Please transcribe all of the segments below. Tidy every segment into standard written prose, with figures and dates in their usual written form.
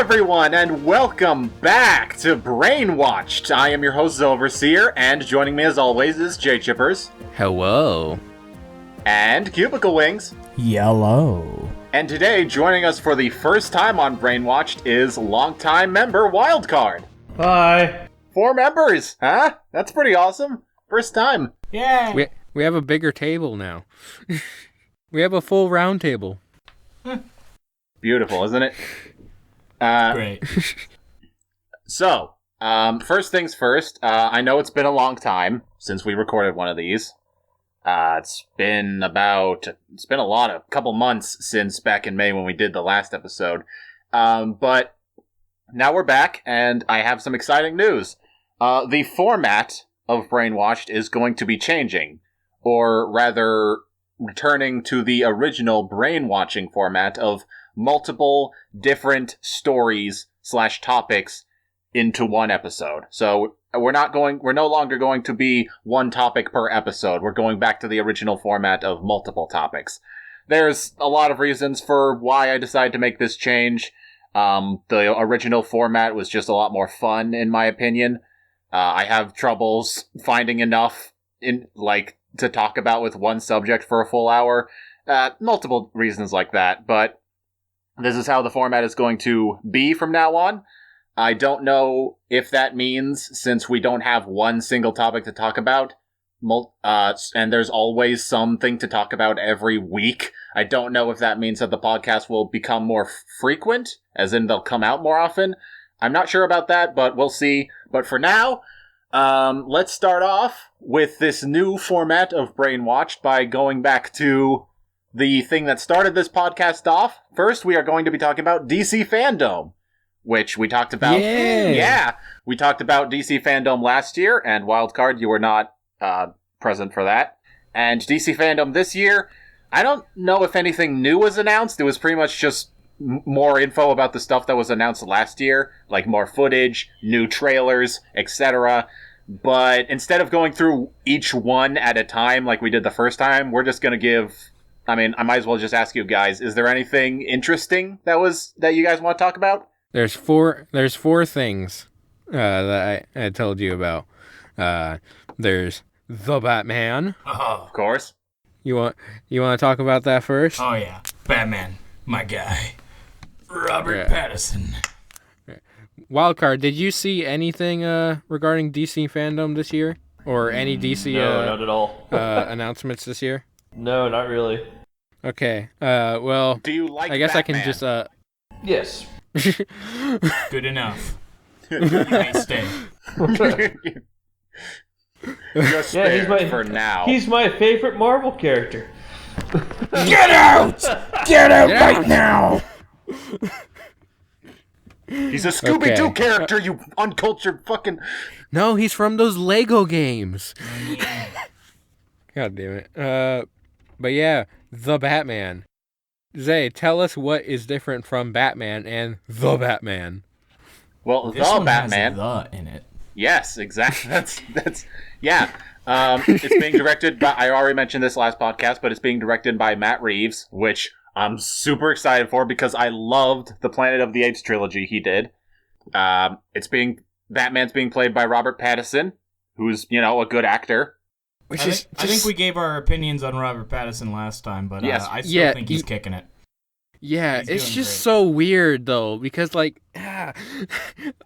everyone, and welcome back to BrainWatched. I am your host, ZehOverseer, and joining me as always is JChippers. Hello. And Cubicle Wings. Yellow. And today, joining us for the first time on BrainWatched is longtime member Wildcard. Hi. 4 members, huh? That's pretty awesome. First time. Yeah. We have a bigger table now. We have a full round table. Beautiful, isn't it? Great. So, first things first, I know it's been a long time since we recorded one of these. It's been a couple months since back in May when we did the last episode. But now we're back, and I have some exciting news. The format of BrainWatched is going to be changing, or rather, returning to the original BrainWatching format of multiple different stories / topics into one episode. So we're no longer going to be one topic per episode. We're going back to the original format of multiple topics. There's a lot of reasons for why I decided to make this change. The original format was just a lot more fun, in my opinion. I have troubles finding enough to talk about with one subject for a full hour. Multiple reasons like that, but this is how the format is going to be from now on. I don't know if that means, since we don't have one single topic to talk about, and there's always something to talk about every week, I don't know if that means that the podcast will become more frequent, as in they'll come out more often. I'm not sure about that, but we'll see. But for now, let's start off with this new format of BrainWatched by going back to the thing that started this podcast off. First, we are going to be talking about DC Fandome, which we talked about. Yeah, we talked about DC Fandome last year, and Wildcard, you were not present for that. And DC Fandome this year, I don't know if anything new was announced. It was pretty much just more info about the stuff that was announced last year, like more footage, new trailers, etc. But instead of going through each one at a time like we did the first time, we're just going to give... I might as well just ask you guys, is there anything interesting that you guys want to talk about? There's four things that I told you about. There's the Batman. Of course. You want to talk about that first? Oh yeah, Batman, my guy, Robert Pattinson. Wildcard, did you see anything regarding DC Fandome this year, or any DC No, not at all. announcements this year? No, not really. Okay. Well, do you like? I guess Batman? I can just Yes. Good enough. You may stay. Just stay for now. He's my favorite Marvel character. Get out! Get out right now! He's a Scooby-Doo character, you uncultured fucking... No, he's from those Lego games. God damn it. But yeah, the Batman. Zay, tell us what is different from Batman and the Batman. Well, This the one Batman... has the in it. Yes, exactly. That's yeah. It's being directed by... I already mentioned this last podcast, but it's being directed by Matt Reeves, which I'm super excited for because I loved the Planet of the Apes trilogy he did. Batman's being played by Robert Pattinson, who's, a good actor. I think we gave our opinions on Robert Pattinson last time, but yes. I still think he's kicking it. Yeah, He's it's doing just great. so weird though, because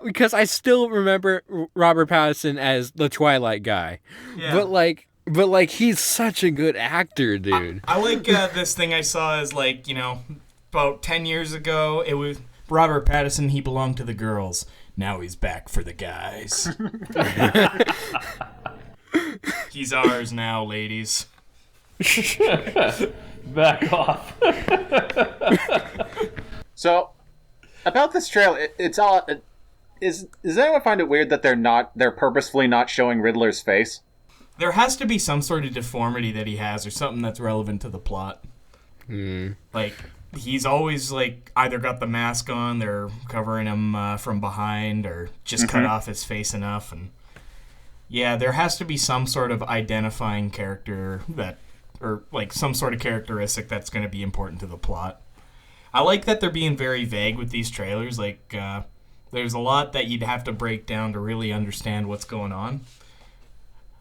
because I still remember Robert Pattinson as the Twilight guy, Yeah. but he's such a good actor, dude. I like this thing I saw is about 10 years ago. It was Robert Pattinson. He belonged to the girls. Now he's back for the guys. He's ours now, ladies. Back off. So, about this trailer, does anyone find it weird that they're purposefully not showing Riddler's face? There has to be some sort of deformity that he has or something that's relevant to the plot. Like, he's always, either got the mask on, they're covering him from behind, or just cut off his face enough. And yeah, there has to be some sort of identifying character or some sort of characteristic that's going to be important to the plot. I like that they're being very vague with these trailers. Like, there's a lot that you'd have to break down to really understand what's going on.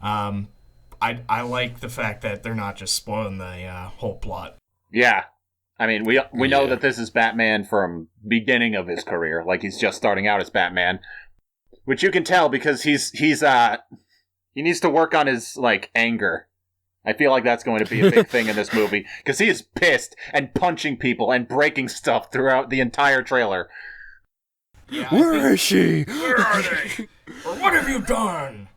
I like the fact that they're not just spoiling the whole plot. Yeah. I mean, we know that this is Batman from beginning of his career. Like, he's just starting out as Batman. Which you can tell because he needs to work on his, like, anger. I feel like that's going to be a big thing in this movie. Because he is pissed and punching people and breaking stuff throughout the entire trailer. Yeah, Where is she? Where are they? Or what have you done?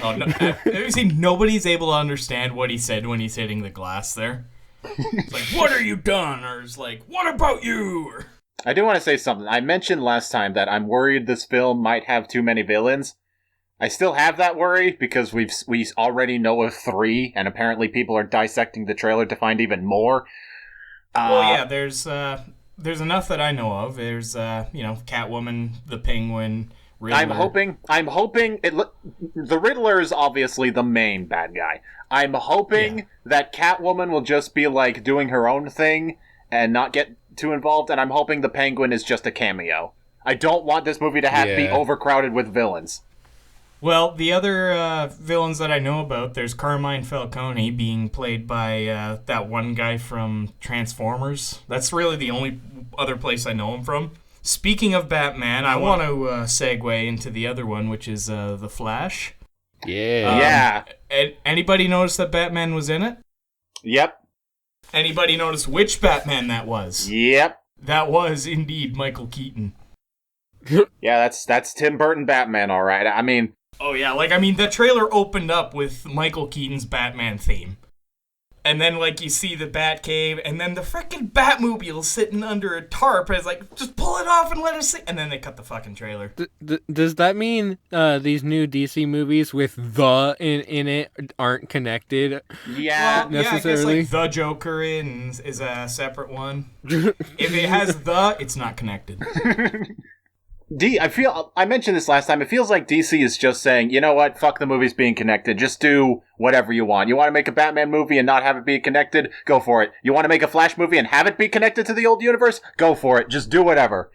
Oh, no, have you seen nobody's able to understand what he said when he's hitting the glass there? It's like, what are you done? Or it's like, what about you? I do want to say something. I mentioned last time that I'm worried this film might have too many villains. I still have that worry because we already know of 3, and apparently people are dissecting the trailer to find even more. Well, yeah, there's enough that I know of. There's Catwoman, the Penguin, Riddler. I'm hoping the Riddler is obviously the main bad guy. I'm hoping that Catwoman will just be like doing her own thing and not get too involved, and I'm hoping the Penguin is just a cameo. I don't want this movie to have to be overcrowded with villains. Well, the other villains that I know about, there's Carmine Falcone being played by that one guy from Transformers. That's really the only other place I know him from. Speaking of Batman, I want to segue into the other one, which is The Flash. Yeah. Anybody notice that Batman was in it? Yep. Anybody notice which Batman that was? Yep. That was indeed Michael Keaton. Yeah, that's Tim Burton Batman, all right. I mean... Oh, yeah, the trailer opened up with Michael Keaton's Batman theme. And then, you see the Batcave, and then the frickin' Batmobile sitting under a tarp, and it's like, just pull it off and let us see. And then they cut the fucking trailer. Does that mean these new DC movies with the in it aren't connected? Yeah, necessarily. I guess, the Joker is a separate one. If it has it's not connected. I mentioned this last time, it feels like DC is just saying, you know what, fuck the movies being connected, just do whatever you want. You want to make a Batman movie and not have it be connected? Go for it. You want to make a Flash movie and have it be connected to the old universe? Go for it. Just do whatever.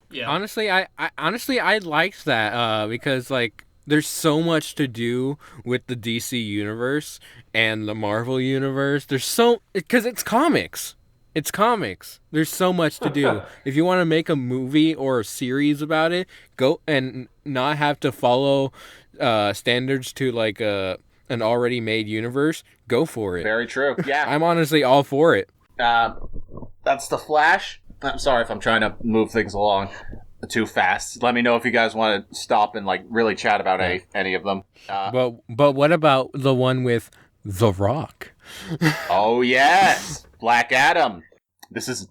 Yeah. Honestly, I liked that, because, there's so much to do with the DC universe and the Marvel universe. Because it's comics. It's comics. There's so much to do. If you want to make a movie or a series about it, go and not have to follow standards to an already made universe, go for it. Very true. Yeah. I'm honestly all for it. That's The Flash. I'm sorry if I'm trying to move things along too fast. Let me know if you guys want to stop and really chat about any of them. But what about the one with The Rock? Oh yes. Black Adam. This is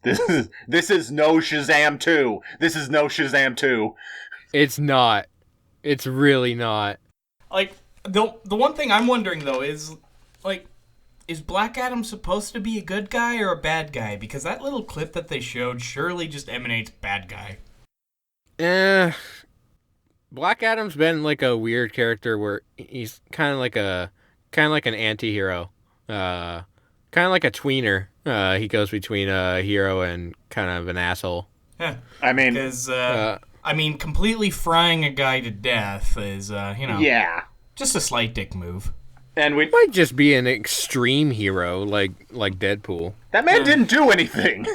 no Shazam 2. This is no Shazam 2. It's not. It's really not. The one thing I'm wondering though is is Black Adam supposed to be a good guy or a bad guy? Because that little clip that they showed surely just emanates bad guy. Black Adam's been a weird character where he's kind of like an anti-hero. Kind of like a tweener. He goes between a hero and kind of an asshole. Yeah. I mean... Because, completely frying a guy to death is, Yeah. just a slight dick move. And we might just be an extreme hero, like Deadpool. That man didn't do anything!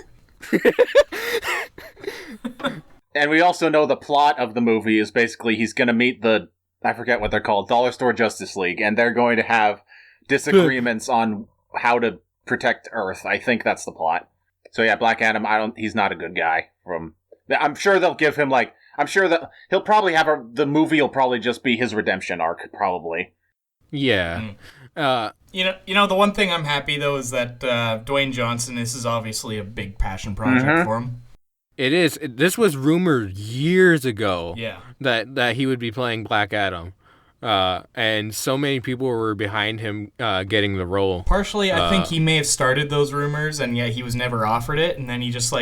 And we also know the plot of the movie is basically he's going to meet I forget what they're called, Dollar Store Justice League, and they're going to have disagreements on how to protect Earth. I think that's the plot. So yeah, Black Adam, he's not a good guy. I'm sure they'll give him I'm sure that he'll probably have the movie will probably just be his redemption arc, probably. Yeah. The one thing I'm happy though is that Dwayne Johnson, this is obviously a big passion project for him. It is. This was rumored years ago. Yeah. That he would be playing Black Adam. And so many people were behind him getting the role. Partially, I think he may have started those rumors, and yet he was never offered it, and then he just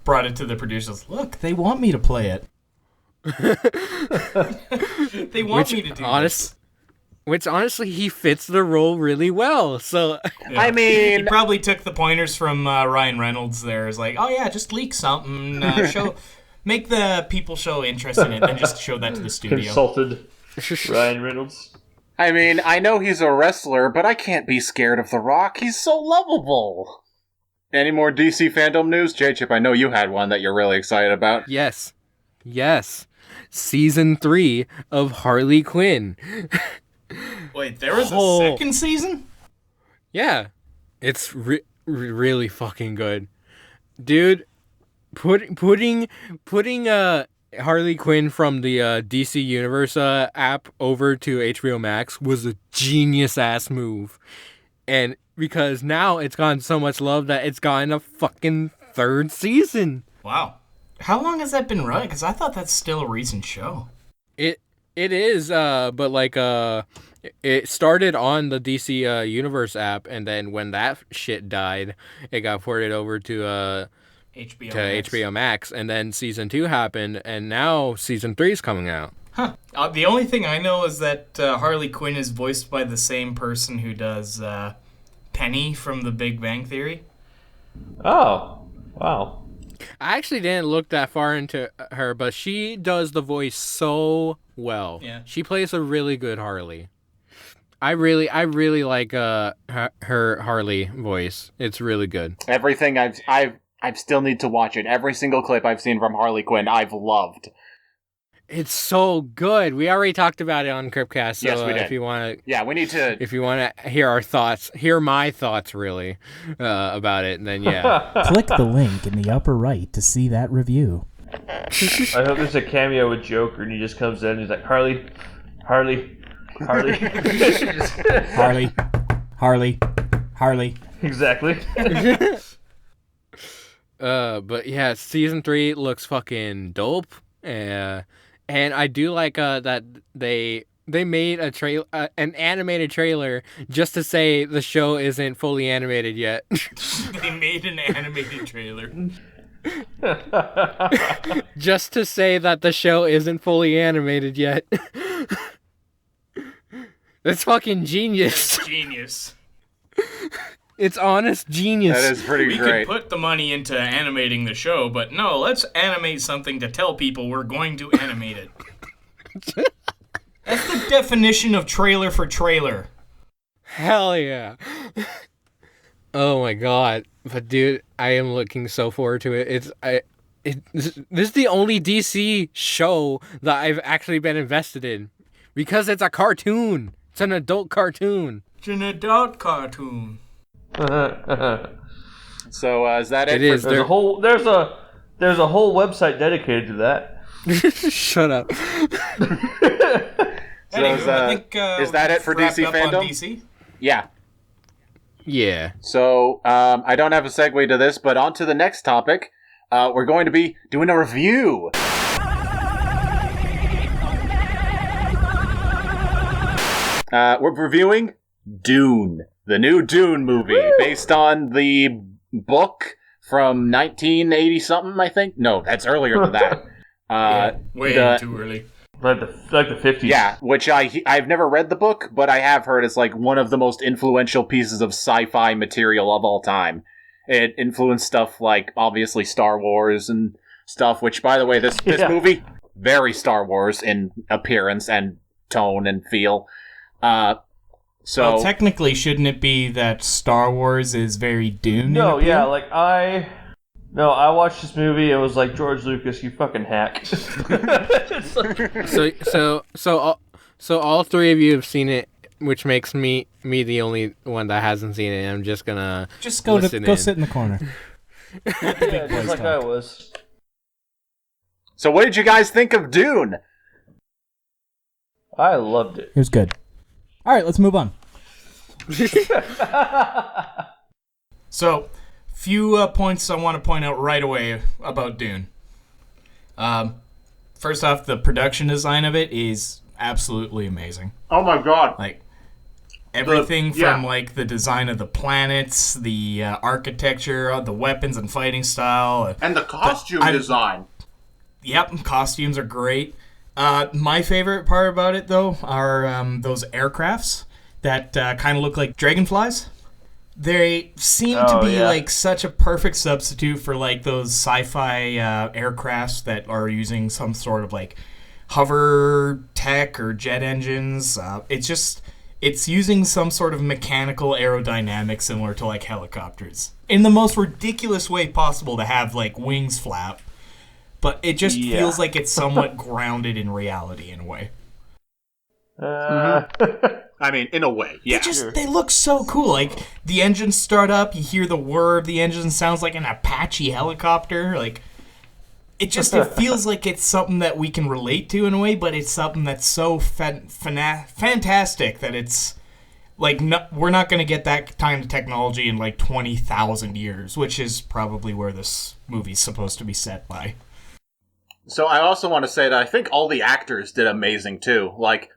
brought it to the producers. Look, they want me to play it. They want me to do this. Which honestly, he fits the role really well. So Yeah. I mean, he probably took the pointers from Ryan Reynolds there. Is like, oh yeah, just leak something, make the people show interest in it, then just show that to the studio. Consulted Ryan Reynolds. I mean, I know he's a wrestler, but I can't be scared of The Rock. He's so lovable. Any more DC fandom news? JChip, I know you had one that you're really excited about. yes. Season 3 of Harley Quinn. Wait, there was a second season? Yeah. It's really fucking good. Dude, putting Harley Quinn from the DC Universe app over to HBO Max was a genius-ass move. And because now it's gotten so much love that it's gotten a fucking third season. Wow. How long has that been running? Because I thought that's still a recent show. It is, but like it started on the DC Universe app, and then when that shit died, it got ported over to HBO Max, and then season 2 happened, and now season 3 is coming out. Huh. The only thing I know is that Harley Quinn is voiced by the same person who does Penny from The Big Bang Theory. Oh, wow. I actually didn't look that far into her, but she does the voice so well. Yeah. She plays a really good Harley. I really like her Harley voice. It's really good. Everything I still need to watch it. Every single clip I've seen from Harley Quinn, I've loved. It's so good. We already talked about it on Cryptcast. So, Yes, we did. If you want to, we need to. If you want to hear my thoughts, really, about it, then yeah. Click the link in the upper right to see that review. I hope there's a cameo with Joker and he just comes in and he's like, Harley. Harley. Exactly. But yeah, season 3 looks fucking dope. And I do like that they made an animated trailer just to say the show isn't fully animated yet. They made an animated trailer. Just to say that the show isn't fully animated yet. That's fucking genius. Genius. It's honest genius. That is pretty We great. could put the money into animating the show, but no, let's animate something to tell people we're going to animate it. That's the definition of trailer for trailer. Hell yeah. Oh my god. But dude, I am looking so forward to it. This is the only DC show that I've actually been invested in. Because it's a cartoon. It's an adult cartoon. It's an adult cartoon. So is that it? It is. There's a whole website dedicated to that. Shut up. So is that it for DC fandom? DC? Yeah. Yeah. So I don't have a segue to this, but on to the next topic. We're going to be doing a review. We're reviewing Dune, the new Dune movie, based on the book from 1980-something, I think? No, that's earlier than that. Way too early. Like the 50s. Yeah, which I've never read the book, but I have heard it's like one of the most influential pieces of sci-fi material of all time. It influenced stuff like, obviously, Star Wars and stuff, which, by the way, this movie, very Star Wars in appearance and tone and feel. Well, technically, shouldn't it be that Star Wars is very Dune? No, yeah, I watched this movie and was like, George Lucas, you fucking hack. So all three of you have seen it, which makes me the only one that hasn't seen it. I'm just gonna go sit in the corner. Yeah, just like I was. So what did you guys think of Dune? I loved it. It was good. All right, let's move on. So, few points I want to point out right away about Dune. First off, the production design of it is absolutely amazing. Oh my god. Like, everything from, like, the design of the planets, the architecture, the weapons and fighting style. And the costume design. Yep, costumes are great. My favorite part about it, though, are those aircrafts that kind of look like dragonflies. They seem to be like such a perfect substitute for like those sci-fi aircrafts that are using some sort of like hover tech or jet engines. It's using some sort of mechanical aerodynamics similar to like helicopters in the most ridiculous way possible to have like wings flap. But it just feels like it's somewhat grounded in reality in a way. I mean, in a way, yeah. They look so cool. Like, the engines start up, you hear the whir of the engine, sounds like an Apache helicopter. Like, it feels like it's something that we can relate to in a way, but it's something that's so fantastic that it's, like, we're not going to get that kind of technology in, like, 20,000 years, which is probably where this movie's supposed to be set by. So I also want to say that I think all the actors did amazing, too. Like,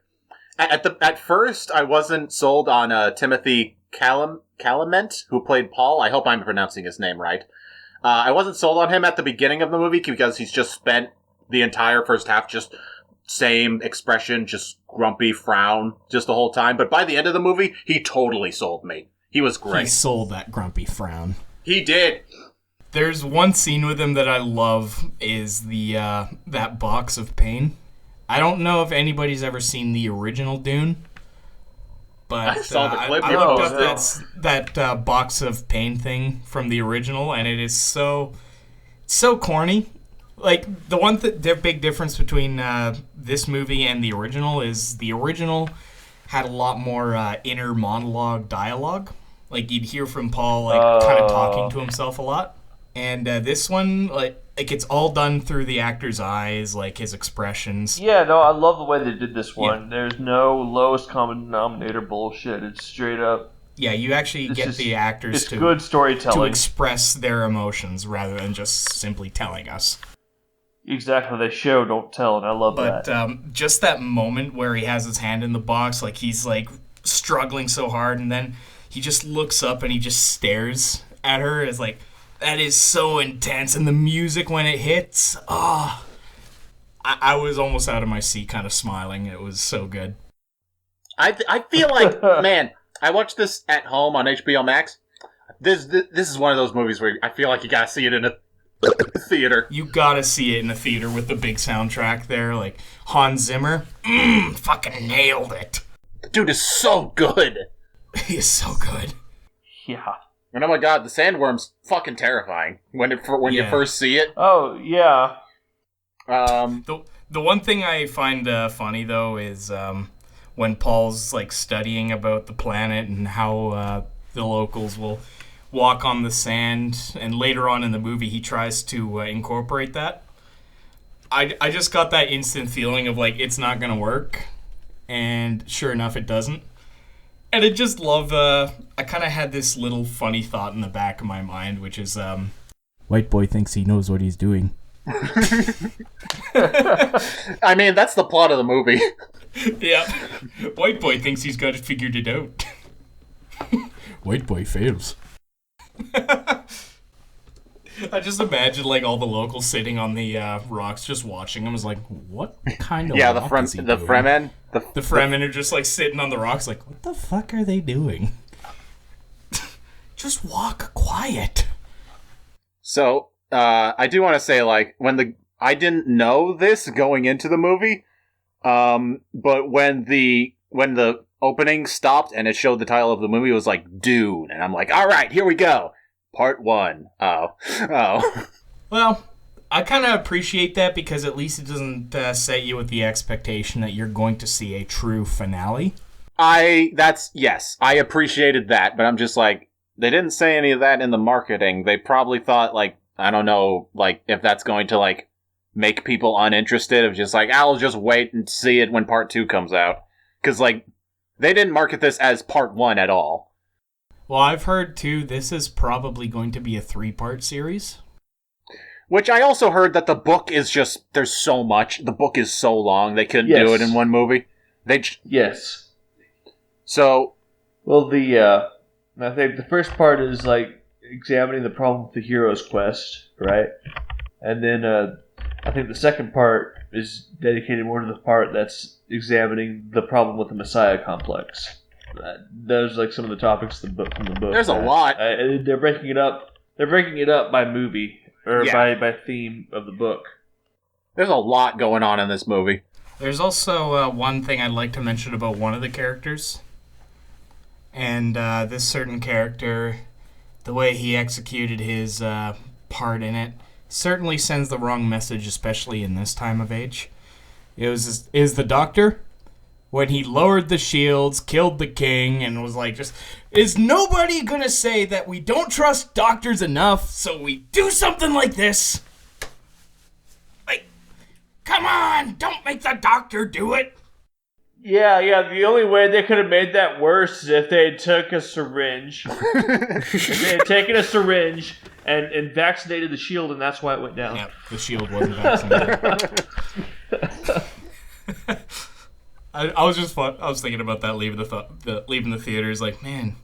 At first, I wasn't sold on Timothy Chalamet, who played Paul. I hope I'm pronouncing his name right. I wasn't sold on him at the beginning of the movie because he's just spent the entire first half just same expression, just grumpy frown, just the whole time. But by the end of the movie, he totally sold me. He was great. He sold that grumpy frown. He did. There's one scene with him that I love is the that box of pain. I don't know if anybody's ever seen the original Dune, but I saw the clip. I looked up that box of pain thing from the original, and it is so corny. Like, the big difference between this movie and the original is the original had a lot more inner monologue dialogue. Like, you'd hear from Paul, like, kind of talking to himself a lot. And this one, like it's all done through the actor's eyes, like his expressions. Yeah, no, I love the way they did this one. Yeah. There's no lowest common denominator bullshit. It's straight up. Yeah, you actually get the actors to good storytelling to express their emotions rather than just simply telling us. Exactly, they show, don't tell, and I love that. But just that moment where he has his hand in the box, like he's like struggling so hard, and then he just looks up and he just stares at her. It's like, that is so intense, and the music when it hits, I was almost out of my seat kind of smiling. It was so good. I feel like, man, I watched this at home on HBO Max. This is one of those movies where I feel like you gotta see it in a theater. You gotta see it in a theater with the big soundtrack there, like Hans Zimmer. Fucking nailed it. The dude is so good. He is so good. Yeah. And oh my god, the sandworm's fucking terrifying when you first see it. Oh, yeah. The one thing I find funny, though, is when Paul's like studying about the planet and how the locals will walk on the sand, and later on in the movie he tries to incorporate that. I just got that instant feeling of like, it's not gonna work, and sure enough it doesn't. And I just love, I kind of had this little funny thought in the back of my mind, which is, white boy thinks he knows what he's doing. I mean, that's the plot of the movie. Yeah. White boy thinks he's got it figured it out. White boy fails. I just imagine, like, all the locals sitting on the rocks just watching. I was like, what kind of yeah, rock is he doing? The Fremen. The Fremen are just, like, sitting on the rocks like, what the fuck are they doing? Just walk quiet. So, I do want to say, like, I didn't know this going into the movie, but when the opening stopped and it showed the title of the movie, it was like, Dune. And I'm like, all right, here we go. Part 1. Oh. Well, I kind of appreciate that because at least it doesn't set you with the expectation that you're going to see a true finale. Yes, I appreciated that, but I'm just like, they didn't say any of that in the marketing. They probably thought, like, I don't know, like, if that's going to, like, make people uninterested of just like, I'll just wait and see it when part 2 comes out. Because, like, they didn't market this as part 1 at all. Well, I've heard, too, this is probably going to be a 3-part series. Which I also heard that the book is just, there's so much. The book is so long, they couldn't do it in one movie. Yes. So... Well, I think the first part is, like, examining the problem with the hero's quest, right? And then I think the second part is dedicated more to the part that's examining the problem with the Messiah complex. Those like some of the topics from the book. There's a lot. They're breaking it up. They're breaking it up by movie or by theme of the book. There's a lot going on in this movie. There's also one thing I'd like to mention about one of the characters. And this certain character, the way he executed his part in it, certainly sends the wrong message, especially in this time of age. Is the Doctor, when he lowered the shields, killed the king, and was like, is nobody gonna say that we don't trust doctors enough, so we do something like this? Like, come on, don't make the Doctor do it. Yeah. The only way they could have made that worse is if they had took a syringe. If they had taken a syringe and vaccinated the shield, and that's why it went down. Yeah, the shield wasn't vaccinated. I was just fun. I was thinking about that leaving the theaters. Like, man,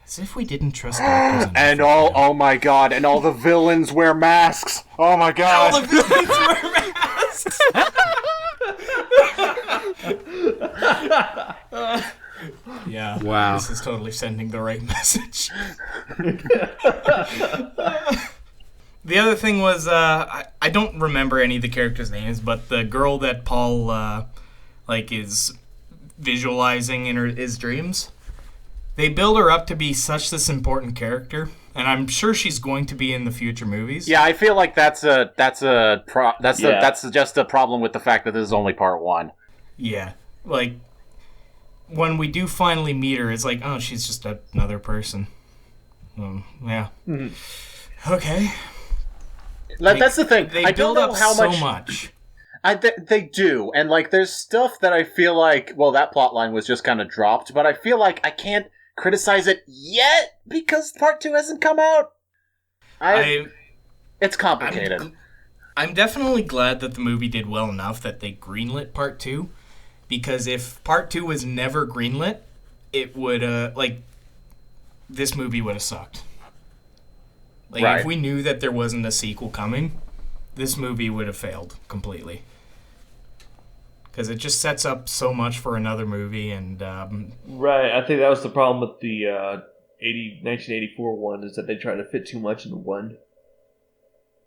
as if we didn't trust doctors enough. And oh my god, and all the villains wear masks. Oh my god. All the villains wear masks. Yeah. Wow. This is totally sending the right message. The other thing was, I don't remember any of the characters' names, but the girl that Paul, is visualizing in his dreams, they build her up to be such this important character, and I'm sure she's going to be in the future movies. Yeah, I feel like that's just a problem with the fact that this is only part one. Yeah, like, when we do finally meet her, it's like, oh, she's just another person. Yeah. Mm-hmm. Okay. That's the thing. They I build don't know up how so much. They do, and like, there's stuff that I feel like, well, that plot line was just kind of dropped, but I feel like I can't criticize it yet because part 2 hasn't come out. It's complicated. I'm definitely glad that the movie did well enough that they greenlit part 2, because if part 2 was never greenlit, it would, this movie would have sucked. Like, right. If we knew that there wasn't a sequel coming, this movie would have failed completely. Because it just sets up so much for another movie, and... Right, I think that was the problem with the 1984 one, is that they tried to fit too much into one.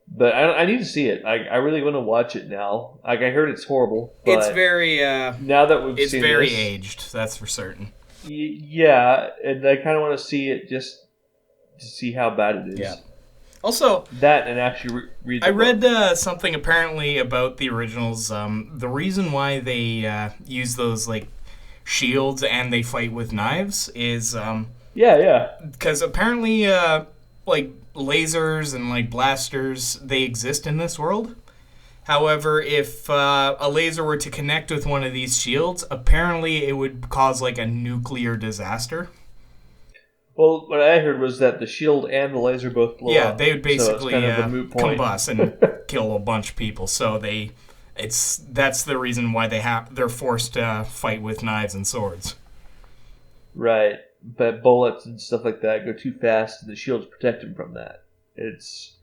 But I need to see it. I really want to watch it now. Like, I heard it's horrible. But it's very... now that we've seen very this, aged, that's for certain. Yeah, and I kind of want to see it just to see how bad it is. Yeah. Also, that and actually read the book. read something apparently about the originals. The reason why they use those like shields and they fight with knives is because apparently like lasers and like blasters, they exist in this world. However, if a laser were to connect with one of these shields, apparently it would cause like a nuclear disaster. Well, what I heard was that the shield and the laser both blow up. Yeah, they would basically so it's kind of a moot point. combust and kill a bunch of people. So that's the reason why they're forced to fight with knives and swords. Right, but bullets and stuff like that go too fast, and the shields protect them from that. It's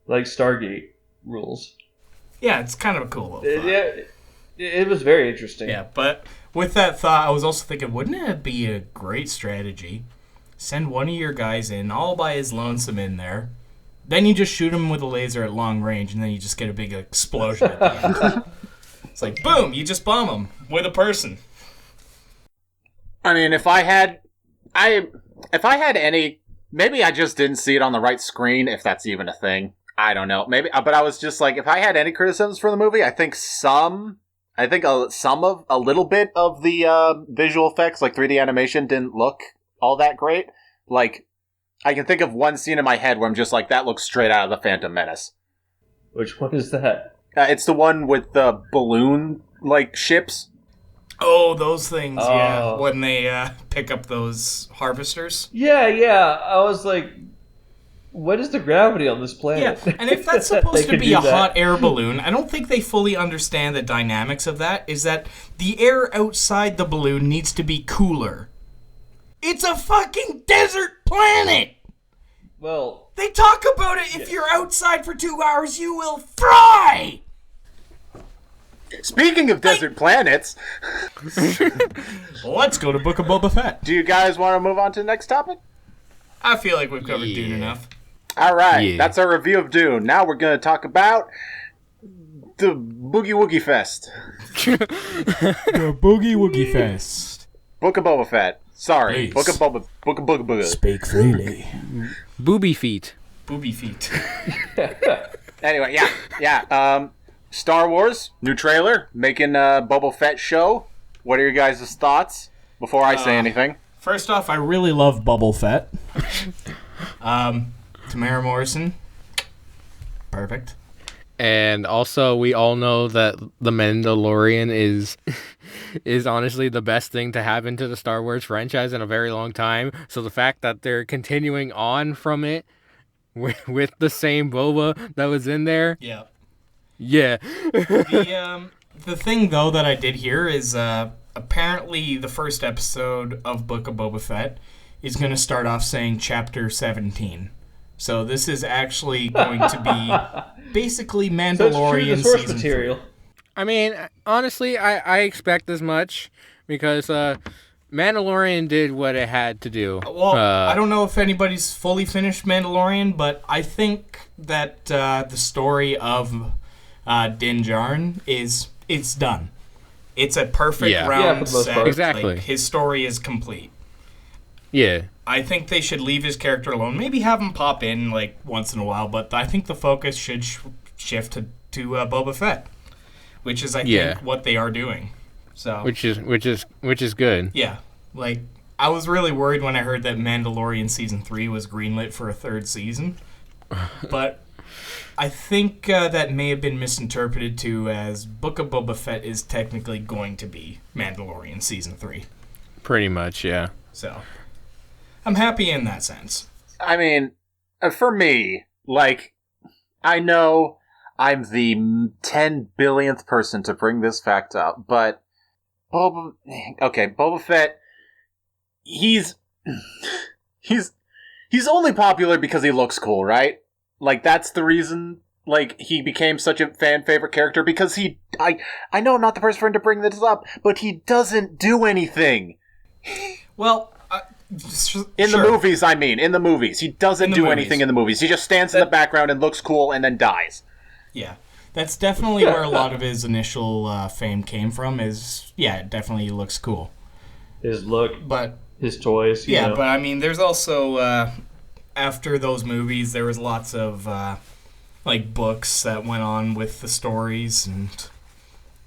like Stargate rules. Yeah, it's kind of a cool little thought. It was very interesting. Yeah, but with that thought, I was also thinking, wouldn't it be a great strategy? Send one of your guys in, all by his lonesome in there. Then you just shoot him with a laser at long range, and then you just get a big explosion at the end. It's like, boom, you just bomb him with a person. I mean, if I had any, maybe I just didn't see it on the right screen, if that's even a thing. I don't know. Maybe, but I was just like, if I had any criticisms for the movie, I think a little bit of the visual effects, like 3D animation, didn't look all that great. Like, I can think of one scene in my head where I'm just like, that looks straight out of the Phantom Menace. Which one is that? It's the one with the balloon, like, ships. Oh, those things, yeah. When they pick up those harvesters. Yeah. I was like, what is the gravity on this planet? Yeah, and if that's supposed to be a hot air balloon, I don't think they fully understand the dynamics of that, is that the air outside the balloon needs to be cooler. It's a fucking desert planet! Well... They talk about it, if you're outside for 2 hours, you will fry! Speaking of desert planets, Let's go to Book of Boba Fett. do you guys want to move on to the next topic? I feel like we've covered Dune enough. All right, Yeah. that's our review of Dune. Now we're going to talk about the Boogie Woogie Fest. The Boogie Woogie Fest. Book of Boba Fett. Sorry, Please. Book of Boba. Speak freely. Booby feet. Booby feet. Anyway, yeah. Star Wars, new trailer, making a Boba Fett show. What are your guys' thoughts before I say anything? First off, I really love Bubble Fett. Tamara Morrison. Perfect. And also, we all know that The Mandalorian is honestly the best thing to happen to the Star Wars franchise in a very long time. So the fact that they're continuing on from it with the same Boba that was in there, Yeah. yeah. The thing, though, that I did hear is apparently the first episode of Book of Boba Fett is going to start off saying Chapter 17. So this is actually going to be basically So it's Mandalorian true to source season material. 3. I mean, honestly, I expect as much because Mandalorian did what it had to do. Well, I don't know if anybody's fully finished Mandalorian, but I think that the story of Din Djarin it's done. It's a perfect Yeah. round Yeah, for the most set. part. Exactly. Like, his story is complete. Yeah. I think they should leave his character alone. Maybe have him pop in like once in a while, but I think the focus should shift to Boba Fett, which is I think what they are doing. So Which is good. yeah, like I was really worried when I heard that Mandalorian season 3 was greenlit for a third season, but I think that may have been misinterpreted too as Book of Boba Fett is technically going to be Mandalorian season 3. Pretty much, yeah. So I'm happy in that sense. I mean, for me, like, I know I'm the 10 billionth person to bring this fact up, but Boba Fett, he's only popular because he looks cool, right? Like, that's the reason, like, he became such a fan favorite character, because I know I'm not the first friend to bring this up, but he doesn't do anything. Well, In the movies, I mean. In the movies. He doesn't do anything in the movies. He just stands in the background and looks cool and then dies. Yeah. That's definitely where a lot of his initial fame came from is, yeah, it definitely looks cool. His look, But, his toys. You know. but I mean, there's also, after those movies, there was lots of, like, books that went on with the stories, and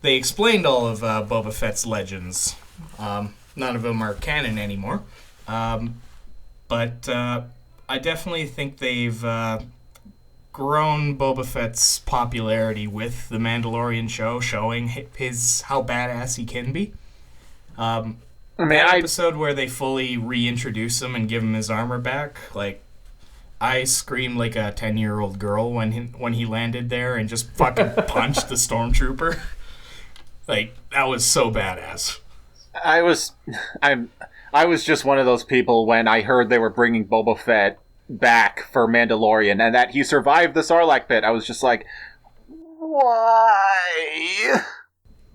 they explained all of Boba Fett's legends. None of them are canon anymore. But I definitely think they've grown Boba Fett's popularity with the Mandalorian show, showing how badass he can be. I mean, That episode where they fully reintroduce him and give him his armor back, like, I screamed like a 10-year-old girl when he landed there and just fucking punched the stormtrooper. Like, that was so badass. I was just one of those people when I heard they were bringing Boba Fett back for Mandalorian and that he survived the Sarlacc pit. I was just like, why?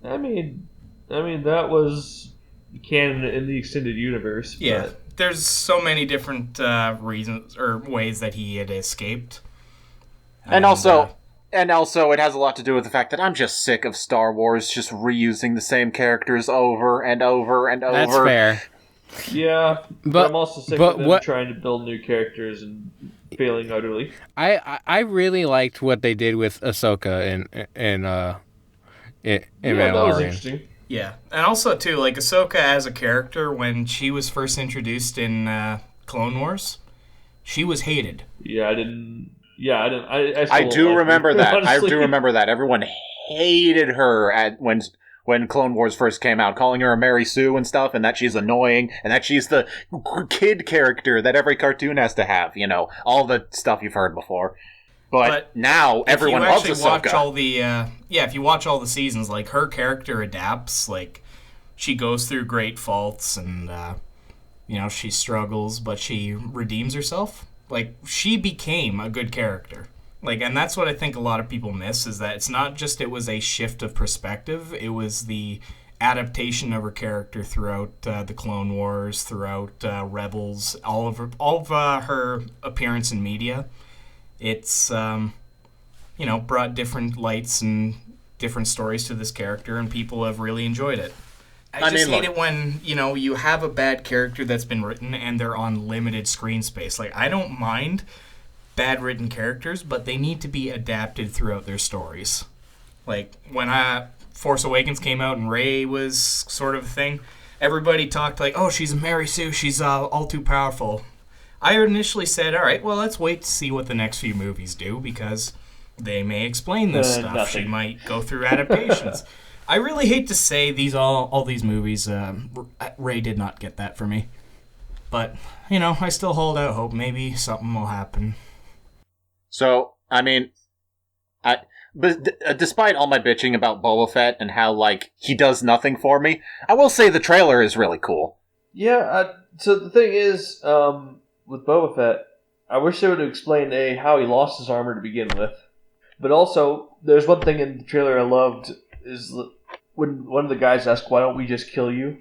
I mean that was canon in the extended universe. Yeah, but there's so many different reasons or ways that he had escaped. And also, it has a lot to do with the fact that I'm just sick of Star Wars just reusing the same characters over and over and over. That's fair. yeah, but I'm also sick of them trying to build new characters and failing utterly. I really liked what they did with Ahsoka in That was Mandalorian. interesting. Yeah, and also too, like Ahsoka as a character when she was first introduced in Clone Wars, she was hated. I I do remember that. I do remember that. Everyone hated her when Clone Wars first came out, calling her a Mary Sue and stuff, and that she's annoying, and that she's the kid character that every cartoon has to have. You know, all the stuff you've heard before. But now everyone loves Ahsoka. If you watch all the seasons, like her character adapts. Like she goes through great faults, and she struggles, but she redeems herself. Like she became a good character. Like, and that's what I think a lot of people miss, is that it's not just it was a shift of perspective, it was the adaptation of her character throughout the Clone Wars, throughout Rebels, all of her appearance in media. It's brought different lights and different stories to this character, and people have really enjoyed it. I just hate it when you have a bad character that's been written and they're on limited screen space. Like, I don't mind bad written characters, but they need to be adapted throughout their stories. Like, when Force Awakens came out and Rey was sort of a thing, everybody talked like, oh, she's a Mary Sue, she's all too powerful. I initially said, all right, well, let's wait to see what the next few movies do, because they may explain this stuff. Nothing. She might go through adaptations. I really hate to say all these movies, Rey did not get that for me. But, I still hold out hope. Maybe something will happen. So, despite all my bitching about Boba Fett and how, he does nothing for me, I will say the trailer is really cool. Yeah, so the thing is, with Boba Fett, I wish they would have explained, how he lost his armor to begin with. But also, there's one thing in the trailer I loved, is when one of the guys asked, why don't we just kill you?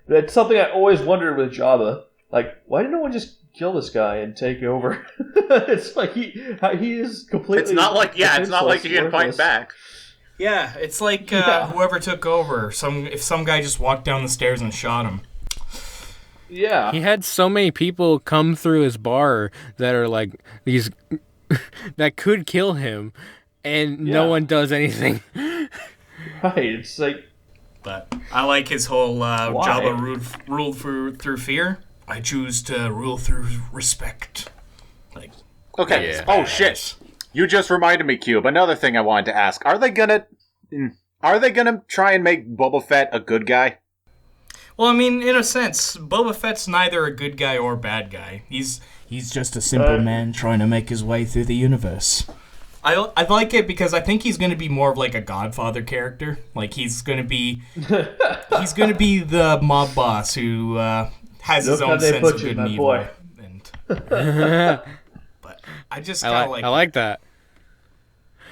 That's something I always wondered with Jabba. Like, why did no one just kill this guy and take over? It's like he is completely... It's not like he can fight back. Yeah, it's like whoever took over. If some guy just walked down the stairs and shot him. Yeah. He had so many people come through his bar that are like these that could kill him, and no one does anything. Right, it's like... But I like his whole Jabba ruled through fear. I choose to rule through respect. Okay. Yeah. Oh shit! You just reminded me, Cube. Another thing I wanted to ask: Are they gonna try and make Boba Fett a good guy? Well, in a sense, Boba Fett's neither a good guy or bad guy. He's just a simple man trying to make his way through the universe. I like it because I think he's going to be more of like a Godfather character. Like he's going to be the mob boss who has his own sense of good and evil. But I just kind of like. I like that.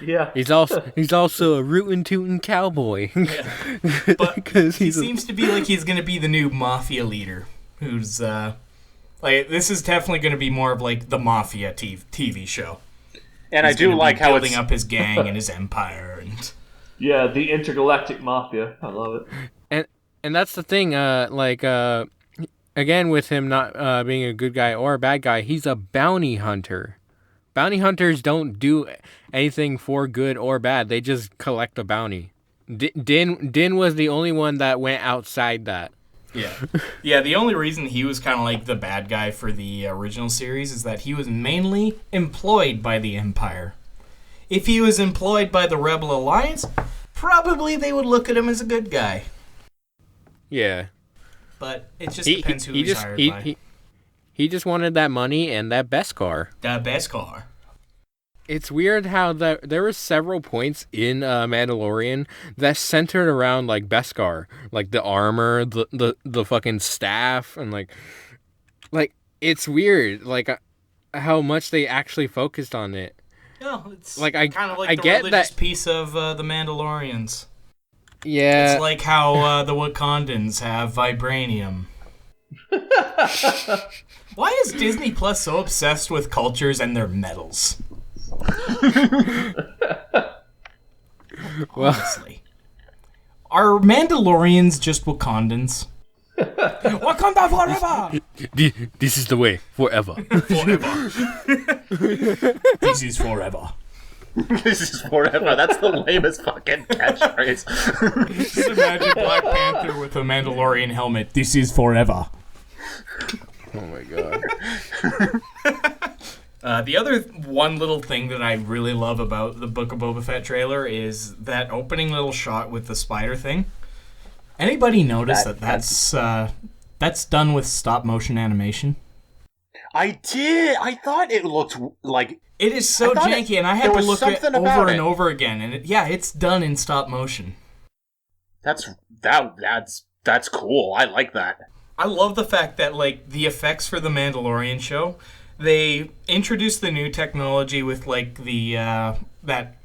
Yeah. He's also a rootin' tootin' cowboy. Yeah. But he seems to be like he's going to be the new mafia leader, who's this is definitely going to be more of like the mafia TV show. And I do like how it's building up his gang and his empire and the intergalactic mafia. I love it. And that's the thing. Again, with him not being a good guy or a bad guy, he's a bounty hunter. Bounty hunters don't do anything for good or bad. They just collect a bounty. Din was the only one that went outside that. Yeah. Yeah, the only reason he was kind of like the bad guy for the original series is that he was mainly employed by the Empire. If he was employed by the Rebel Alliance, probably they would look at him as a good guy. Yeah. But it just depends who he's hired by. He just wanted that money and that Beskar. That Beskar. It's weird how there were several points in Mandalorian that centered around like Beskar, like the armor, the fucking staff, and like it's weird how much they actually focused on it. No, it's like kind of like I the get religious that piece of the Mandalorians. Yeah, it's like how the Wakandans have vibranium. Why is Disney Plus so obsessed with cultures and their metals? Honestly, are Mandalorians just Wakandans? Wakanda forever! This is the way, forever. Forever. This is forever. This is forever. That's the lamest fucking catchphrase. Just imagine Black Panther with a Mandalorian helmet. This is forever. Oh my god. The other one little thing that I really love about the Book of Boba Fett trailer is that opening little shot with the spider thing. Anybody notice that's done with stop motion animation? I did. I thought it looked like it is so janky, and I had to look at it over and over again. And it's done in stop motion. That's cool. I like that. I love the fact that the effects for the Mandalorian show, they introduced the new technology with like the that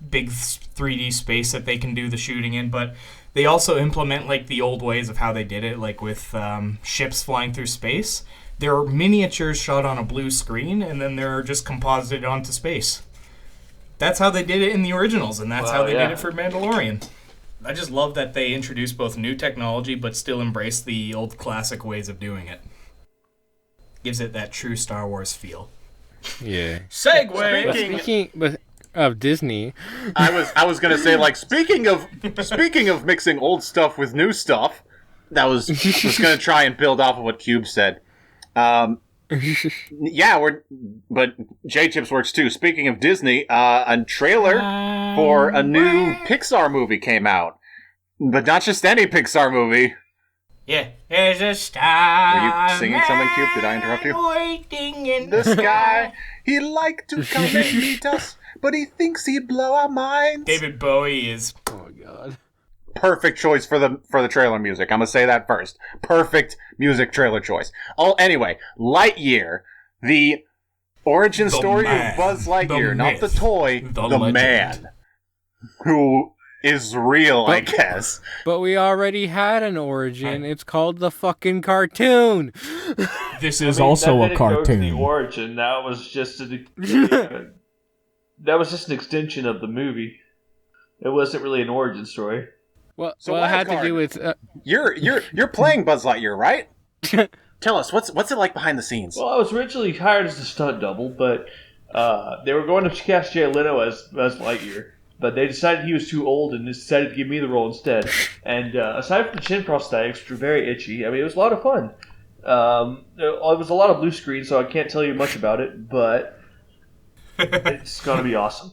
big 3D space that they can do the shooting in, but they also implement like the old ways of how they did it, like with ships flying through space. There are miniatures shot on a blue screen, and then they're just composited onto space. That's how they did it in the originals, and that's how they did it for Mandalorian. I just love that they introduced both new technology, but still embrace the old classic ways of doing it. Gives it that true Star Wars feel. Yeah. Segue! Speaking of Disney, I was gonna say, like, speaking of mixing old stuff with new stuff, that was gonna try and build off of what Cube said. Yeah, but JChip's works too. Speaking of Disney, a trailer for a new Pixar movie came out, but not just any Pixar movie. Yeah, there's a star. Were you singing something, Cube? Did I interrupt you? Waiting in The sky, he'd like to come and meet us, but he thinks he'd blow our minds. David Bowie is. oh my god. Perfect choice for the trailer music. I'm gonna say that first. Perfect music trailer choice. Anyway, Lightyear, the origin story of Buzz Lightyear, not the toy, the man who is real, I guess. But we already had an origin. It's called the fucking cartoon. This is also a The cartoon. origin, that was just an extension of the movie. It wasn't really an origin story. Well, So it had to Wildcard. do with. You're playing Buzz Lightyear, right? Tell us what's it like behind the scenes. Well, I was originally hired as a stunt double, but they were going to cast Jay Leno as Lightyear, but they decided he was too old and decided to give me the role instead. And aside from the chin prosthetics, which were very itchy, I mean, it was a lot of fun. It was a lot of blue screen, so I can't tell you much about it, but it's going to be awesome.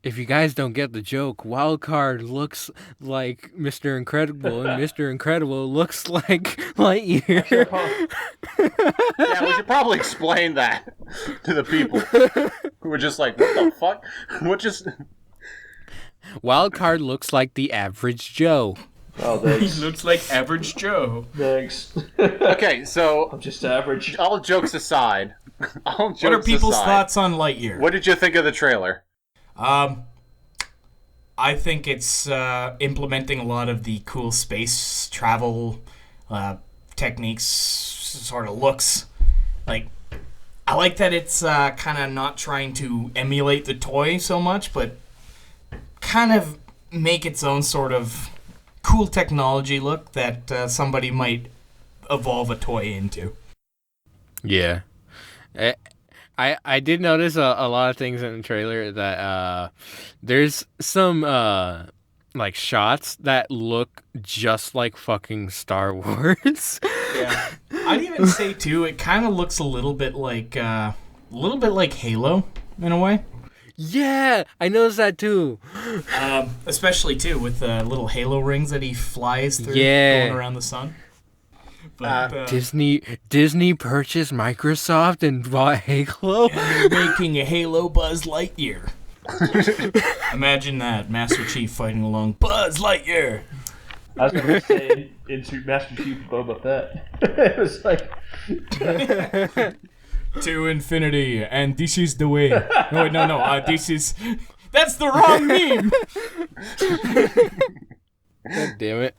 If you guys don't get the joke, Wildcard looks like Mr. Incredible, and Mr. Incredible looks like Lightyear. Yeah, we should probably explain that to the people who were just like, what the fuck? What just... Wildcard looks like the average Joe. Oh, He thanks. looks like average Joe. Thanks. Okay, so I'm just average. all jokes aside, What are people's thoughts on Lightyear? What did you think of the trailer? I think it's implementing a lot of the cool space travel techniques, sort of looks. Like, I like that it's kind of not trying to emulate the toy so much, but kind of make its own sort of cool technology look that somebody might evolve a toy into. Yeah. I did notice a lot of things in the trailer that there's some like shots that look just like fucking Star Wars. Yeah. I'd even say too, it kind of looks a little bit like Halo in a way. Yeah, I noticed that too. Especially too with the little halo rings that he flies through, Yeah. going around the sun. But Disney purchased Microsoft and bought Halo. and they're making a Halo Buzz Lightyear. Imagine that, Master Chief fighting along Buzz Lightyear. I was going to say into Master Chief Boba Fett. It was like, To infinity, and this is the way. No, this is... That's the wrong meme. God damn it.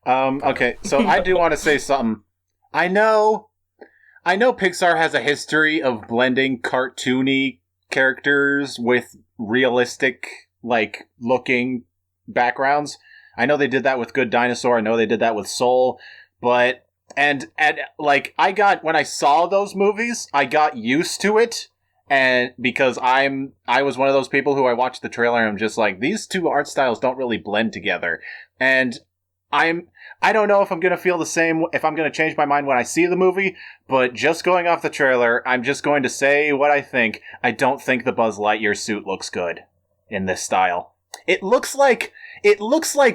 Okay, so I do want to say something. I know Pixar has a history of blending cartoony characters with realistic, like, looking backgrounds. I know they did that with Good Dinosaur. I know they did that with Soul. But, and like, when I saw those movies, I got used to it. And because I was one of those people who I watched the trailer and I'm just like, these two art styles don't really blend together. And I don't know if I'm going to feel the same, if I'm going to change my mind when I see the movie, but just going off the trailer, I'm just going to say what I think. I don't think the Buzz Lightyear suit looks good in this style. It looks like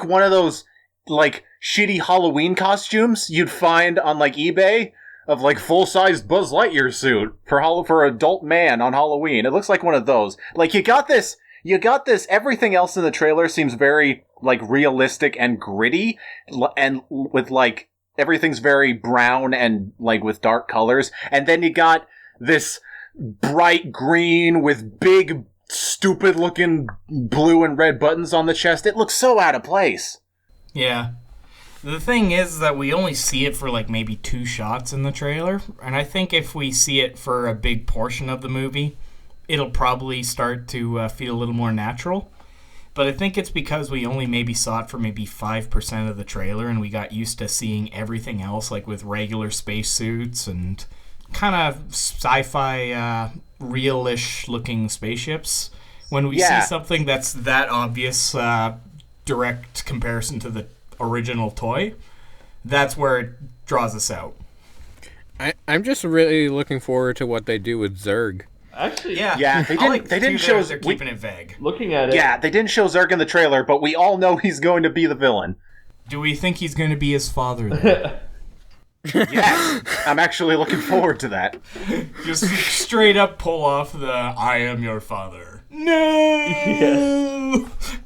one of those, like, shitty Halloween costumes you'd find on, like, eBay of, like, full-sized Buzz Lightyear suit for adult man on Halloween. It looks like one of those. Like, you got this, everything else in the trailer seems very, like, realistic and gritty, and with, like, everything's very brown and like with dark colors, and then you got this bright green with big, stupid-looking blue and red buttons on the chest. It looks so out of place. Yeah. The thing is that we only see it for like maybe 2 shots in the trailer, and I think if we see it for a big portion of the movie, it'll probably start to feel a little more natural. But I think it's because we only maybe saw it for maybe 5% of the trailer, and we got used to seeing everything else, like with regular spacesuits and kind of sci-fi, real-ish looking spaceships. When we see something that's that obvious, direct comparison to the original toy, that's where it draws us out. I'm just really looking forward to what they do with Zurg. Actually, Yeah, they didn't show. They're keeping it vague. looking at it, Yeah, they didn't show Zurg in the trailer, but we all know he's going to be the villain. Do we think he's going to be his father, though? Yes, I'm actually looking forward to that. Just straight up pull off the "I am your father." No! Yes.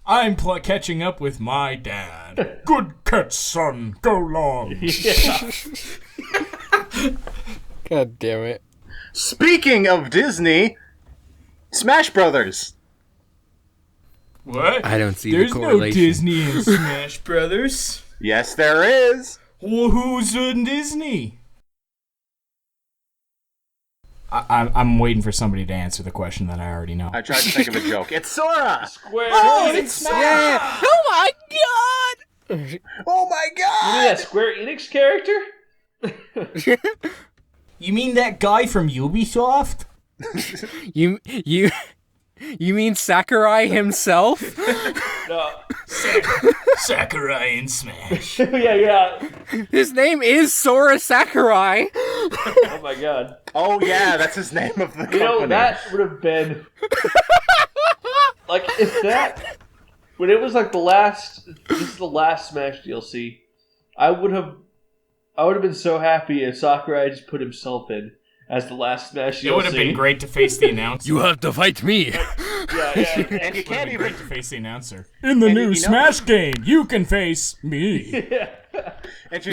I'm catching up with my dad. Good catch, son. Go long. Yeah. God damn it. Speaking of Disney, Smash Brothers. What? I don't see There's the no correlation. Disney in Smash Brothers. Yes, there is. Well, who's in Disney? I'm waiting for somebody to answer the question that I already know. I tried to think of a joke. It's Sora. Square. Oh, it's Smash! Yeah. Oh my god! Oh my You god! mean that Square Enix character? You mean that guy from Ubisoft? You mean Sakurai himself? No. Sakurai in Smash. yeah. His name is Sora Sakurai. Oh my god. Oh yeah, that's his name of the company. You know, that would have been like if that when it was like this is the last Smash DLC, I would have been so happy if Sakurai just put himself in as the last Smash DLC. It would have been great to face the announcer. You have to fight me. Yeah. And you can't even. Great to face the announcer. In the new Smash game, you can face me. And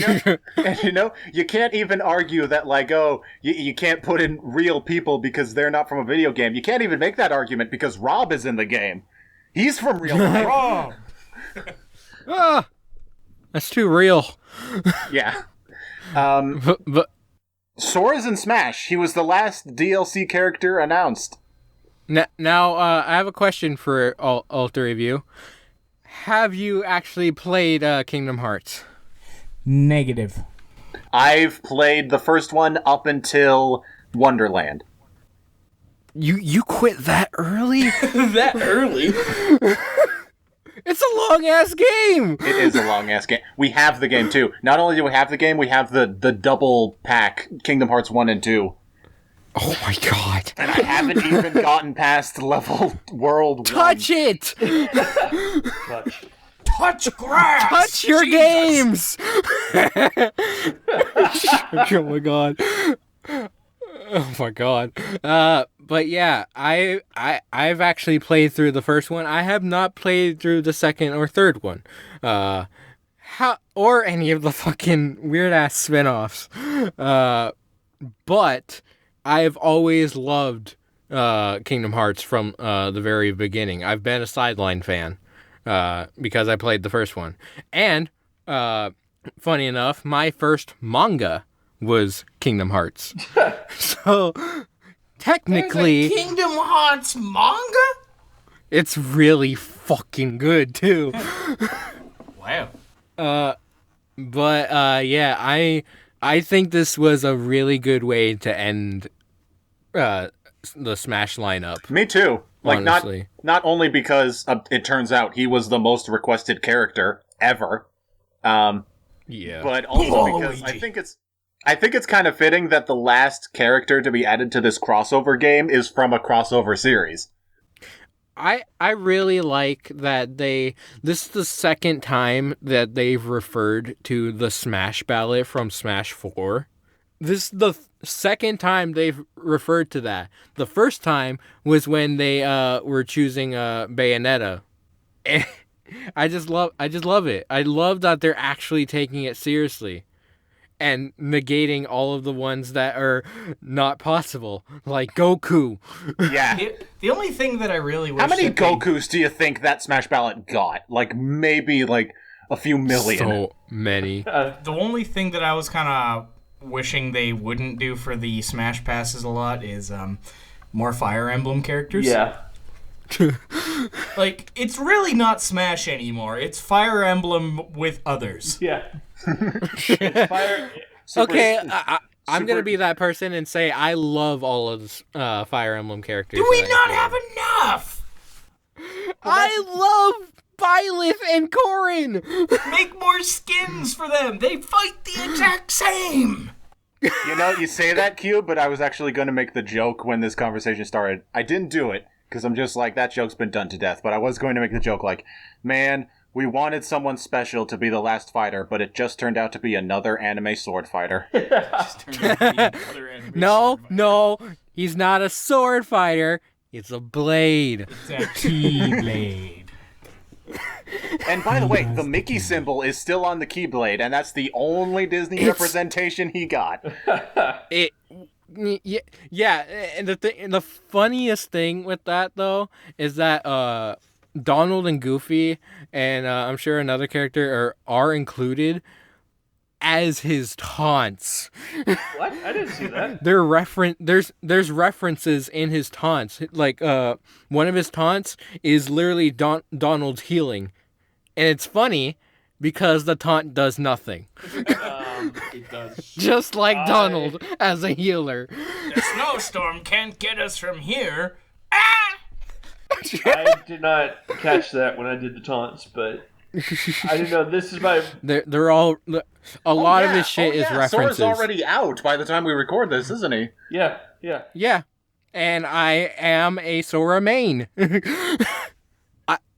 you know, you can't even argue that like, oh, you can't put in real people because they're not from a video game. You can't even make that argument because Rob is in the game. He's from real life. Wrong. That's too real. Yeah. But Sora's in Smash. He was the last DLC character announced. now, I have a question for all 3 of you. Have you actually played Kingdom Hearts? Negative. I've played the first one up until Wonderland. You quit that early? That early? It's a long ass game. It is a long ass game. We have the game too. Not only do we have the game, we have the double pack Kingdom Hearts 1 and 2. Oh my god. And I haven't even gotten past level world Touch 1. it. Touch grass! Touch your games. Oh my god. Oh my god. But yeah, I've actually played through the first one. I have not played through the second or third one. Or any of the fucking weird ass spin-offs. But I've always loved Kingdom Hearts from the very beginning. I've been a sideline fan because I played the first one. And funny enough, my first manga was Kingdom Hearts. So technically, Kingdom Hearts manga? it's really fucking good too. Wow. But yeah, I think this was a really good way to end the Smash lineup. Me too. Like Honestly. not only because it turns out he was the most requested character ever, Yeah. but also because I think it's kind of fitting that the last character to be added to this crossover game is from a crossover series. I really like that this is the second time that they've referred to the Smash ballot from Smash 4. This is the second time they've referred to that. The first time was when they were choosing Bayonetta. I just love it. I love that they're actually taking it seriously and negating all of the ones that are not possible, like Goku. Yeah. The only thing that I really wish How many that Gokus do you think that Smash Ballot got? Like, maybe, like, a few million. So many. the only thing that I was kind of wishing they wouldn't do for the Smash Passes a lot is more Fire Emblem characters. Yeah. Like, it's really not Smash anymore. It's Fire Emblem with others. Yeah. It's fire. Okay, I'm going to be that person and say I love all of the Fire Emblem characters. Do we that not I have enough? I love Byleth and Corrin! Make more skins for them. They fight the exact same. You know, you say that, Q, but I was actually going to make the joke when this conversation started. I didn't do it, because I'm just like, that joke's been done to death. But I was going to make the joke like, man, we wanted someone special to be the last fighter, but it just turned out to be another anime sword fighter. No, he's not a sword fighter. It's a blade. It's a Keyblade. And by the way, the Mickey symbol is still on the Keyblade, and that's the only Disney representation he got. Yeah, and the funniest thing with that though is that Donald and Goofy and I'm sure another character are included as his taunts. What? I didn't see that. There's references in his taunts. Like one of his taunts is literally Donald's healing, and it's funny because the taunt does nothing. It does. Just like Donald as a healer. The snowstorm can't get us from here. I did not catch that when I did the taunts, but I didn't know this is my. They're all a lot of his shit is references. Sora's already out by the time we record this, isn't he? Yeah. Yeah, and I am a Sora main.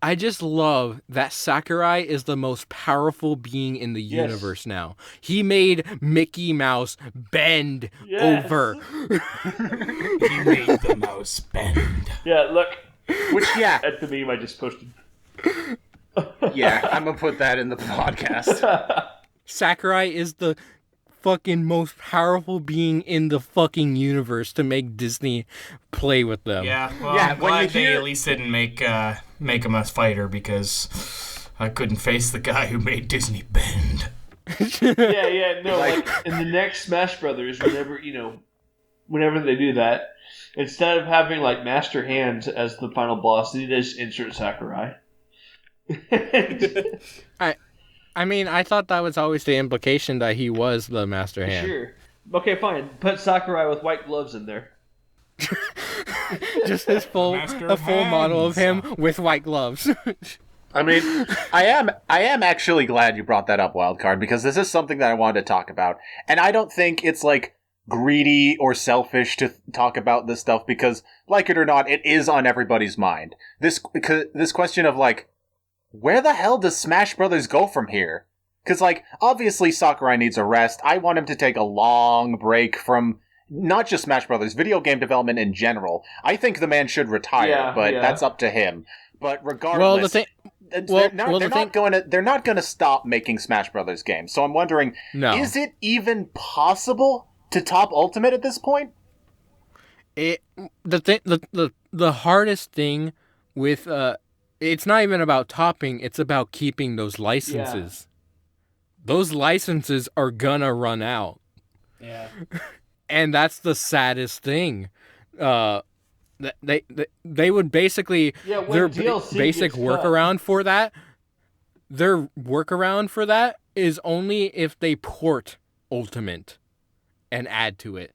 I just love that Sakurai is the most powerful being in the universe now. He made Mickey Mouse bend over. He made the mouse bend. Yeah, look. Which, yeah. At the meme I just posted. Yeah, I'm gonna put that in the podcast. Sakurai is the fucking most powerful being in the fucking universe to make Disney play with them. Yeah, well, Yeah, I'm when glad you they hear- at least didn't make him a fighter because I couldn't face the guy who made Disney bend. No, like in the next Smash Brothers, whenever they do that, instead of having like Master Hands as the final boss, they just insert Sakurai. I mean, I thought that was always the implication that he was the Master Hand. Sure. Okay, fine. Put Sakurai with white gloves in there. Just a full model of him with white gloves. I mean, I am actually glad you brought that up, Wildcard, because this is something that I wanted to talk about. And I don't think it's, like, greedy or selfish to talk about this stuff, because, like it or not, it is on everybody's mind. This question of, like, where the hell does Smash Brothers go from here? Because, like, obviously Sakurai needs a rest. I want him to take a long break from not just Smash Brothers, video game development in general. I think the man should retire, but that's up to him. But regardless, they're not going to stop making Smash Brothers games. So I'm wondering, is it even possible to top Ultimate at this point? The hardest thing with it's not even about topping, it's about keeping those licenses. Yeah. Those licenses are gonna run out. Yeah. And that's the saddest thing. They would basically their basic workaround for that. Their workaround for that is only if they port Ultimate and add to it.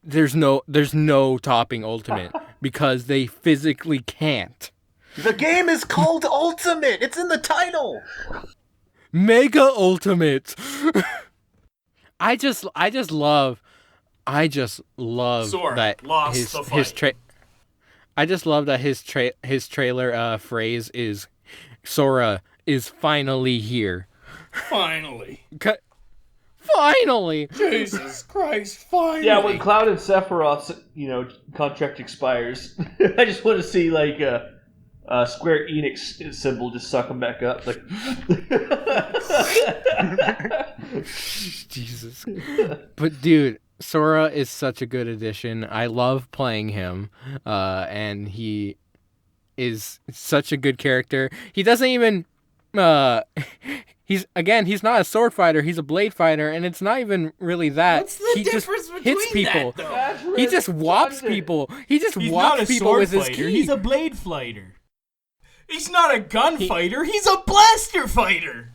There's no topping Ultimate because they physically can't. The game is called Ultimate. It's in the title. Mega Ultimate. I just love Sora that lost the fight. I just love that his trailer phrase is Sora is finally here. Finally. Finally. Jesus Christ, finally. Yeah, when Cloud and Sephiroth's contract expires, I just want to see like Square Enix symbol, just suck them back up. Like, Jesus. But dude, Sora is such a good addition. I love playing him, and he is such a good character. He doesn't even he's not a sword fighter, he's a blade fighter, and it's not even really that. What's the difference between hits people. that, though? He just whops people. He just He's whops not a people sword with his fighter, ki. he's a blade fighter. He's not a gunfighter, he's a blaster fighter.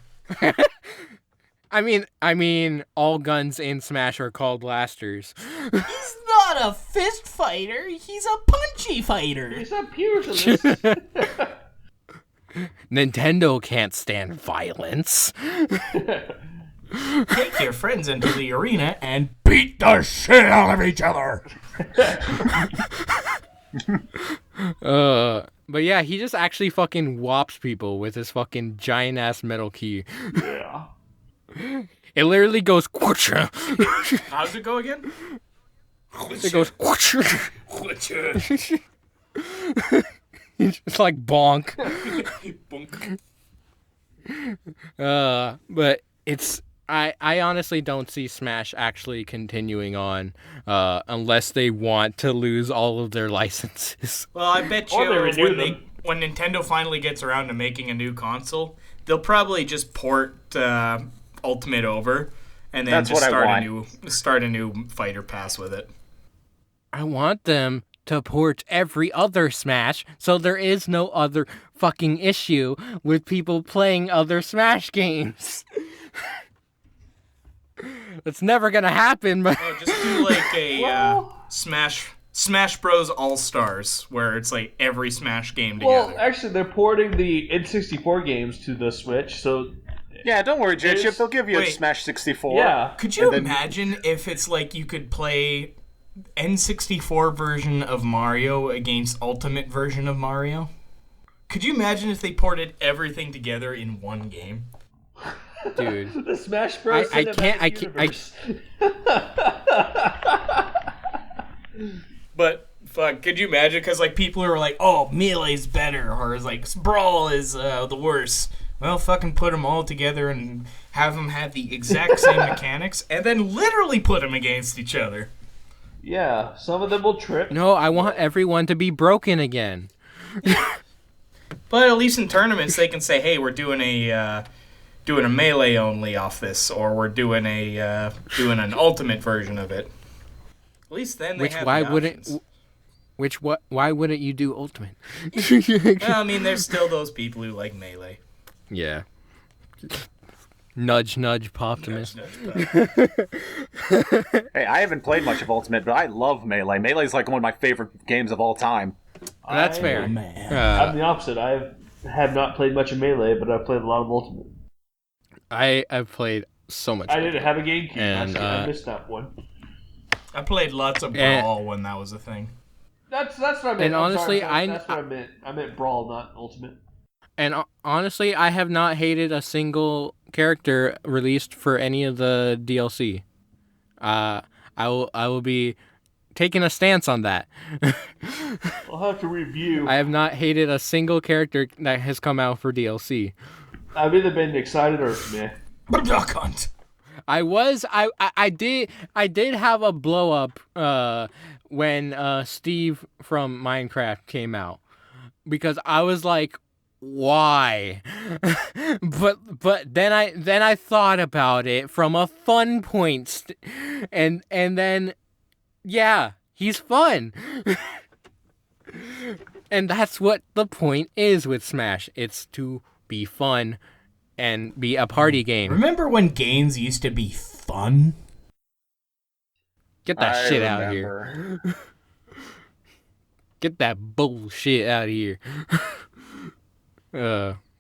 I mean, all guns in Smash are called blasters. He's not a fist fighter, he's a punchy fighter. he's not puritanist. Nintendo can't stand violence. Take your friends into the arena and beat the shit out of each other. But yeah, he just actually fucking whops people with his fucking giant ass metal key. Yeah. It literally goes quacha. How's it go again? It goes quacha. It's like bonk. But it's I honestly don't see Smash actually continuing on unless they want to lose all of their licenses. Well, I bet Or they you renew when Nintendo finally gets around to making a new console, they'll probably just port Ultimate over and then That's just what I start a new fighter pass with it. I want them to port every other Smash so there is no other fucking issue with people playing other Smash games. That's never gonna happen, but Just do like a Smash Bros. All-Stars, where it's like every Smash game together. Well, actually, they're porting the N64 games to the Switch, so Yeah, don't worry, JChip. They'll give you a Wait. Smash 64. yeah. Could you and then- imagine if it's like you could play N64 version of Mario against Ultimate version of Mario? Could you imagine if they ported everything together in one game? dude, The Smash Bros. I can't- Universe. But fuck, could you imagine? Because like people are like, "Oh, Melee's better," or is like Brawl is the worst. Well, fucking put them all together and have them have the exact same mechanics, and then literally put them against each other. Yeah, some of them will trip. no, I want everyone to be broken again. But at least in tournaments, they can say, "Hey, we're doing a melee only off this, or we're doing an ultimate version of it." At least then they have Why the wouldn't options. why wouldn't you do Ultimate? Well, I mean, there's still those people who like melee. Yeah. Nudge, nudge, Poptimus. Hey, I haven't played much of Ultimate, but I love Melee. Melee is like one of my favorite games of all time. That's fair. Oh, man. I'm the opposite. I have not played much of Melee, but I've played a lot of Ultimate. I've played so much. I didn't have a GameCube. And, I missed that one. I played lots of Brawl when that was a thing. That's what I meant. And honestly, that's what I meant. I meant Brawl, not Ultimate. And honestly, I have not hated a single character released for any of the DLC. I will be taking a stance on that. I'll have to review. I have not hated a single character that has come out for DLC. I've either been excited or meh. Duck Hunt. I did have a blow up when Steve from Minecraft came out, because I was like, why? but then I thought about it from a fun point, and then yeah, he's fun. And that's what the point is with Smash. It's to be fun and be a party game. Remember when games used to be fun? Get that I shit out of here. remember. Get that bullshit out of here.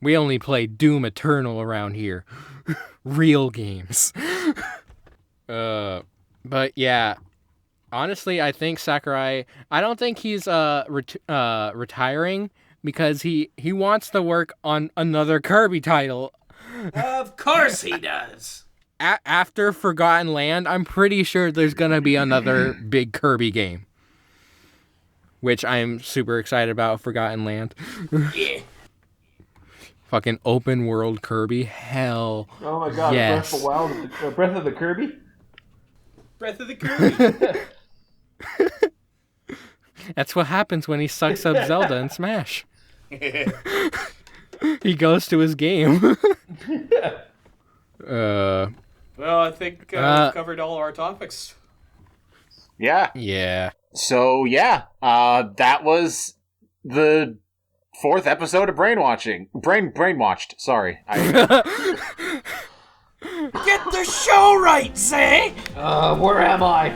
We only play Doom Eternal around here. Real games. But yeah, honestly, I think Sakurai, I don't think he's retiring, because he wants to work on another Kirby title. Of course he does. After Forgotten Land, I'm pretty sure there's gonna be another big Kirby game. which I'm super excited about. Forgotten Land. Yeah. Fucking open world Kirby. Hell. Oh my god, yes. Breath of the Kirby? Breath of the Kirby. That's what happens when he sucks up Zelda in Smash. He goes to his game. Well, I think we've covered all our topics. Yeah. Yeah. So, yeah, that was the 4th episode of BrainWatching. BrainWatched, sorry. Get the show right, Zay! Where am I?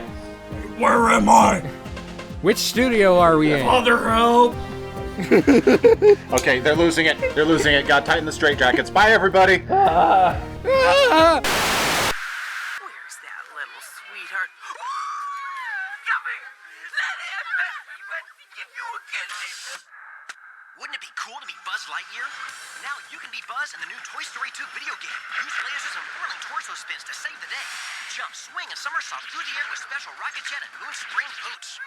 Where am I? Which studio are we in? Other help! Okay, they're losing it. They're losing it. Gotta tighten the straitjackets. Bye, everybody. Where's that little sweetheart? Coming! Let him give you a kiss. Wouldn't it be cool to meet Buzz Lightyear? Now you can be Buzz in the new Toy Story 2 video game. Use lasers and whirling torso spins to save the day. Jump, swing, and somersault through the air with special rocket jet and moon spring boots.